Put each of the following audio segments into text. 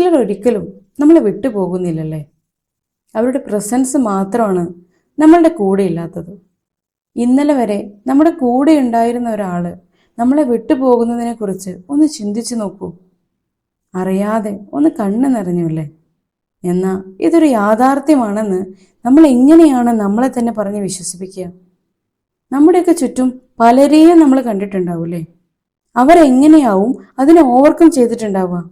ചിലർ ഒരിക്കലും നമ്മളെ വിട്ടുപോകുന്നില്ലല്ലേ? അവരുടെ പ്രസൻസ് മാത്രമാണ് നമ്മളുടെ കൂടെ ഇല്ലാത്തത്. ഇന്നലെ വരെ നമ്മുടെ കൂടെ ഉണ്ടായിരുന്ന ഒരാള് നമ്മളെ വിട്ടുപോകുന്നതിനെ കുറിച്ച് ഒന്ന് ചിന്തിച്ചു നോക്കൂ. അറിയാതെ ഒന്ന് കണ്ണു നിറഞ്ഞുല്ലേ? എന്നാൽ ഇതൊരു യാഥാർത്ഥ്യമാണെന്ന് നമ്മൾ എങ്ങനെയാണ് നമ്മളെ തന്നെ പറഞ്ഞ് വിശ്വസിപ്പിക്കുക? നമ്മുടെയൊക്കെ ചുറ്റും പലരെയും നമ്മൾ കണ്ടിട്ടുണ്ടാവൂലേ? അവരെങ്ങനെയാവും അതിനെ ഓവർകം ചെയ്തിട്ടുണ്ടാവുക?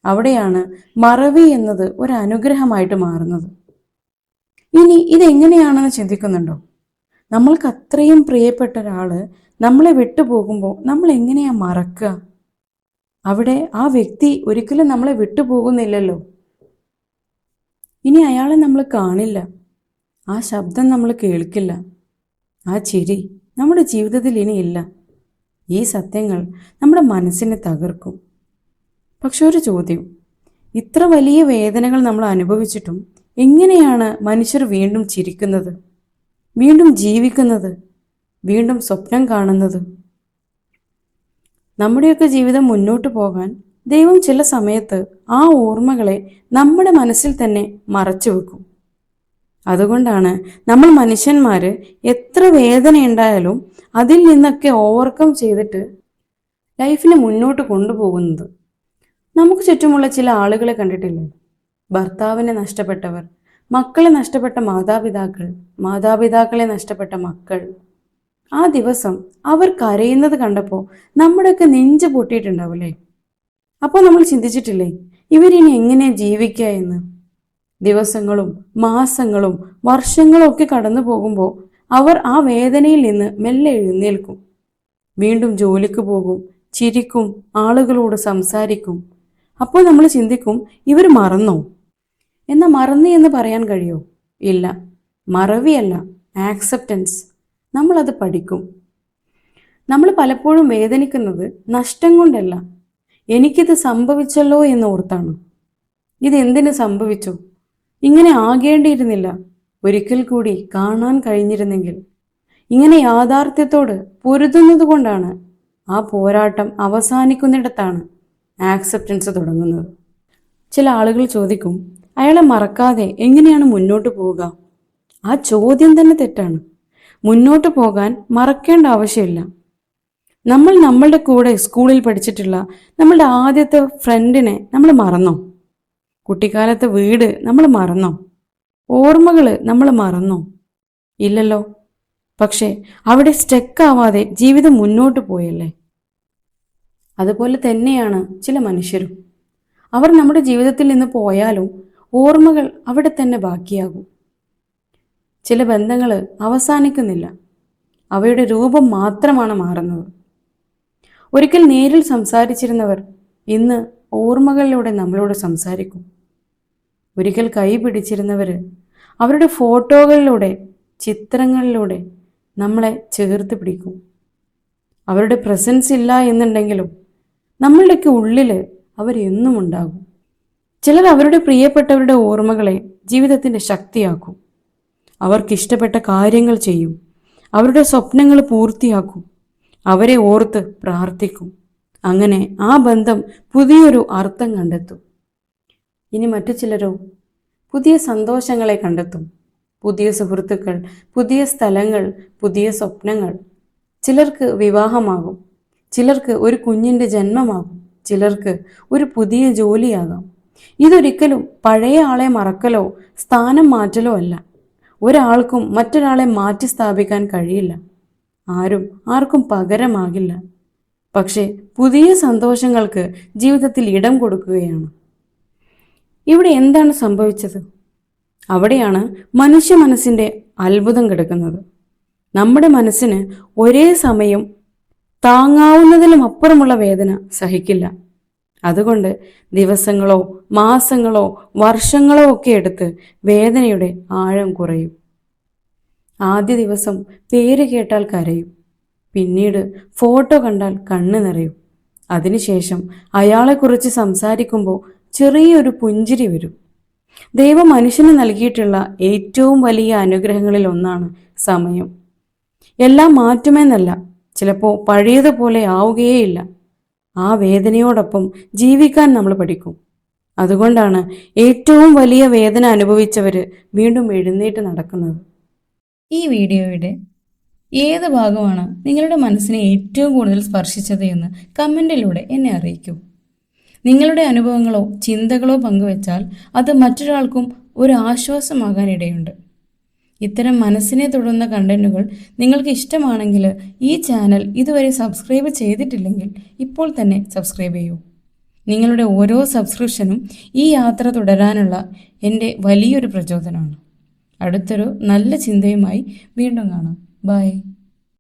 അവിടെയാണ് മറവി എന്നത് ഒരു അനുഗ്രഹമായിട്ട് മാറുന്നത്. ഇനി ഇതെങ്ങനെയാണെന്ന് ചിന്തിക്കുന്നുണ്ടോ? നമ്മൾക്ക് അത്രയും പ്രിയപ്പെട്ട ഒരാള് നമ്മളെ വിട്ടുപോകുമ്പോൾ നമ്മൾ എങ്ങനെയാ മറക്കുക? അവിടെ ആ വ്യക്തി ഒരിക്കലും നമ്മളെ വിട്ടുപോകുന്നില്ലല്ലോ. ഇനി അയാളെ നമ്മൾ കാണില്ല, ആ ശബ്ദം നമ്മൾ കേൾക്കില്ല, ആ ചിരി നമ്മുടെ ജീവിതത്തിൽ ഇനിയില്ല. ഈ സത്യങ്ങൾ നമ്മുടെ മനസ്സിനെ തകർക്കും. പക്ഷെ ഒരു ചോദ്യം, ഇത്ര വലിയ വേദനകൾ നമ്മൾ അനുഭവിച്ചിട്ടും എങ്ങനെയാണ് മനുഷ്യർ വീണ്ടും ചിരിക്കുന്നത്, വീണ്ടും ജീവിക്കുന്നത്, വീണ്ടും സ്വപ്നം കാണുന്നത്? നമ്മുടെയൊക്കെ ജീവിതം മുന്നോട്ട് പോകാൻ ദൈവം ചില സമയത്ത് ആ ഓർമ്മകളെ നമ്മുടെ മനസ്സിൽ തന്നെ മറച്ചു വെക്കും. അതുകൊണ്ടാണ് നമ്മൾ മനുഷ്യന്മാര് എത്ര വേദനയുണ്ടായാലും അതിൽ നിന്നൊക്കെ ഓവർകം ചെയ്തിട്ട് ലൈഫിനെ മുന്നോട്ട് കൊണ്ടുപോകുന്നത്. നമുക്ക് ചുറ്റുമുള്ള ചില ആളുകളെ കണ്ടിട്ടില്ലേ? ഭർത്താവിനെ നഷ്ടപ്പെട്ടവർ, മക്കളെ നഷ്ടപ്പെട്ട മാതാപിതാക്കൾ, മാതാപിതാക്കളെ നഷ്ടപ്പെട്ട മക്കൾ. ആ ദിവസം അവർ കരയുന്നത് കണ്ടപ്പോൾ നമ്മുടെയൊക്കെ നെഞ്ച് പൊട്ടിയിട്ടുണ്ടാവില്ലേ? അപ്പോൾ നമ്മൾ ചിന്തിച്ചിട്ടില്ലേ, ഇവരിനി എങ്ങനെ ജീവിക്കുക എന്ന്? ദിവസങ്ങളും മാസങ്ങളും വർഷങ്ങളും ഒക്കെ കടന്നു പോകുമ്പോൾ അവർ ആ വേദനയിൽ നിന്ന് മെല്ലെ എഴുന്നേൽക്കും. വീണ്ടും ജോലിക്ക് പോകും, ചിരിക്കും, ആളുകളോട് സംസാരിക്കും. അപ്പോൾ നമ്മൾ ചിന്തിക്കും, ഇവർ മറന്നോ? എന്നാൽ മറന്നു എന്ന് പറയാൻ കഴിയോ? ഇല്ല. മറവിയല്ല, ആക്സെപ്റ്റൻസ്. നമ്മളത് പഠിക്കും. നമ്മൾ പലപ്പോഴും വേദനിക്കുന്നത് നഷ്ടം കൊണ്ടല്ല, എനിക്കിത് സംഭവിച്ചല്ലോ എന്ന് ഓർത്താണ്. ഇതെന്തിനു സംഭവിച്ചു? ഇങ്ങനെ ആകേണ്ടിയിരുന്നില്ല, ഒരിക്കൽ കൂടി കാണാൻ കഴിഞ്ഞിരുന്നെങ്കിൽ. ഇങ്ങനെ യാഥാർത്ഥ്യത്തോട് പൊരുതുന്നത് കൊണ്ടാണ് ആ പോരാട്ടം അവസാനിക്കുന്നിടത്താണ് ആക്സെപ്റ്റൻസ് തുടങ്ങുന്നത്. ചില ആളുകൾ ചോദിക്കും, അയാളെ മറക്കാതെ എങ്ങനെയാണ് മുന്നോട്ട് പോവുക? ആ ചോദ്യം തന്നെ തെറ്റാണ്. മുന്നോട്ട് പോകാൻ മറക്കേണ്ട ആവശ്യമില്ല. നമ്മൾ നമ്മളുടെ കൂടെ സ്കൂളിൽ പഠിച്ചിട്ടുള്ള നമ്മളുടെ ആദ്യത്തെ ഫ്രണ്ടിനെ നമ്മൾ മറന്നോ? കുട്ടിക്കാലത്തെ വീട് നമ്മൾ മറന്നോ? ഓർമ്മകൾ നമ്മൾ മറന്നോ? ഇല്ലല്ലോ. പക്ഷെ അവിടെ സ്റ്റക്കാവാതെ ജീവിതം മുന്നോട്ട് പോയല്ലേ? അതുപോലെ തന്നെയാണ് ചില മനുഷ്യരും. അവർ നമ്മുടെ ജീവിതത്തിൽ നിന്ന് പോയാലും ഓർമ്മകൾ അവിടെ തന്നെ ബാക്കിയാകും. ചില ബന്ധങ്ങൾ അവസാനിക്കുന്നില്ല, അവയുടെ രൂപം മാത്രമാണ് മാറുന്നത്. ഒരിക്കൽ നേരിൽ സംസാരിച്ചിരുന്നവർ ഇന്ന് ഓർമ്മകളിലൂടെ നമ്മളോട് സംസാരിക്കും. ഒരിക്കൽ കൈ പിടിച്ചിരുന്നവർ അവരുടെ ഫോട്ടോകളിലൂടെ, ചിത്രങ്ങളിലൂടെ നമ്മളെ ചേർത്ത് പിടിക്കും. അവരുടെ പ്രസൻസ് ഇല്ല എന്നുണ്ടെങ്കിലും നമ്മളുടെയൊക്കെ ഉള്ളിൽ അവരെന്നും ഉണ്ടാകും. ചിലർ അവരുടെ പ്രിയപ്പെട്ടവരുടെ ഓർമ്മകളെ ജീവിതത്തിൻ്റെ ശക്തിയാക്കും. അവർക്കിഷ്ടപ്പെട്ട കാര്യങ്ങൾ ചെയ്യും, അവരുടെ സ്വപ്നങ്ങൾ പൂർത്തിയാക്കും, അവരെ ഓർത്ത് പ്രാർത്ഥിക്കും. അങ്ങനെ ആ ബന്ധം പുതിയൊരു അർത്ഥം കണ്ടെത്തും. ഇനി മറ്റു ചിലരോ പുതിയ സന്തോഷങ്ങളെ കണ്ടെത്തും. പുതിയ സുഹൃത്തുക്കൾ, പുതിയ സ്ഥലങ്ങൾ, പുതിയ സ്വപ്നങ്ങൾ. ചിലർക്ക് വിവാഹമാകും, ചിലർക്ക് ഒരു കുഞ്ഞിൻ്റെ ജന്മമാകും, ചിലർക്ക് ഒരു പുതിയ ജോലിയാകാം. ഇതൊരിക്കലും പഴയ ആളെ മറക്കലോ സ്ഥാനം മാറ്റലോ അല്ല. ഒരാൾക്കും മറ്റൊരാളെ മാറ്റി സ്ഥാപിക്കാൻ കഴിയില്ല. ആരും ആർക്കും പകരമാകില്ല. പക്ഷേ പുതിയ സന്തോഷങ്ങൾക്ക് ജീവിതത്തിൽ ഇടം കൊടുക്കുകയാണ്. ഇവിടെ എന്താണ് സംഭവിച്ചത്? അവിടെയാണ് മനുഷ്യ മനസ്സിൻ്റെ അത്ഭുതം കിടക്കുന്നത്. നമ്മുടെ മനസ്സിന് ഒരേ സമയം താങ്ങാവുന്നതിലും അപ്പുറമുള്ള വേദന സഹിക്കില്ല. അതുകൊണ്ട് ദിവസങ്ങളോ മാസങ്ങളോ വർഷങ്ങളോ ഒക്കെ എടുത്ത് വേദനയുടെ ആഴം കുറയും. ആദ്യ ദിവസം പേര് കേട്ടാൽ കരയും, പിന്നീട് ഫോട്ടോ കണ്ടാൽ കണ്ണ് നിറയും. അതിനുശേഷം അയാളെക്കുറിച്ച് സംസാരിക്കുമ്പോൾ ചെറിയൊരു പുഞ്ചിരി വരും. ദൈവം മനുഷ്യന് നൽകിയിട്ടുള്ള ഏറ്റവും വലിയ അനുഗ്രഹങ്ങളിൽ ഒന്നാണ് സമയം. എല്ലാം മാറ്റുമെന്നല്ല, ചിലപ്പോൾ പഴയതുപോലെ ആവുകയേയില്ല. ആ വേദനയോടൊപ്പം ജീവിക്കാൻ നമ്മൾ പഠിക്കും. അതുകൊണ്ടാണ് ഏറ്റവും വലിയ വേദന അനുഭവിച്ചവര് വീണ്ടും എഴുന്നേറ്റ് നടക്കുന്നത്. ഈ വീഡിയോയുടെ ഏത് ഭാഗമാണ് നിങ്ങളുടെ മനസ്സിനെ ഏറ്റവും കൂടുതൽ സ്പർശിച്ചത് എന്ന് കമൻറ്റിലൂടെ എന്നെ അറിയിക്കൂ. നിങ്ങളുടെ അനുഭവങ്ങളോ ചിന്തകളോ പങ്കുവച്ചാൽ അത് മറ്റൊരാൾക്കും ഒരു ആശ്വാസമാകാനിടയുണ്ട്. ഇത്തരം മനസ്സിനെ തൊടുന്ന കണ്ടന്റുകൾ നിങ്ങൾക്ക് ഇഷ്ടമാണെങ്കിൽ ഈ ചാനൽ ഇതുവരെ സബ്സ്ക്രൈബ് ചെയ്തിട്ടില്ലെങ്കിൽ ഇപ്പോൾ തന്നെ സബ്സ്ക്രൈബ് ചെയ്യൂ. നിങ്ങളുടെ ഓരോ സബ്സ്ക്രിപ്ഷനും ഈ യാത്ര തുടരാനുള്ള എൻ്റെ വലിയൊരു പ്രചോദനമാണ്. അടുത്തൊരു നല്ല ചിന്തയുമായി വീണ്ടും കാണാം. ബൈ.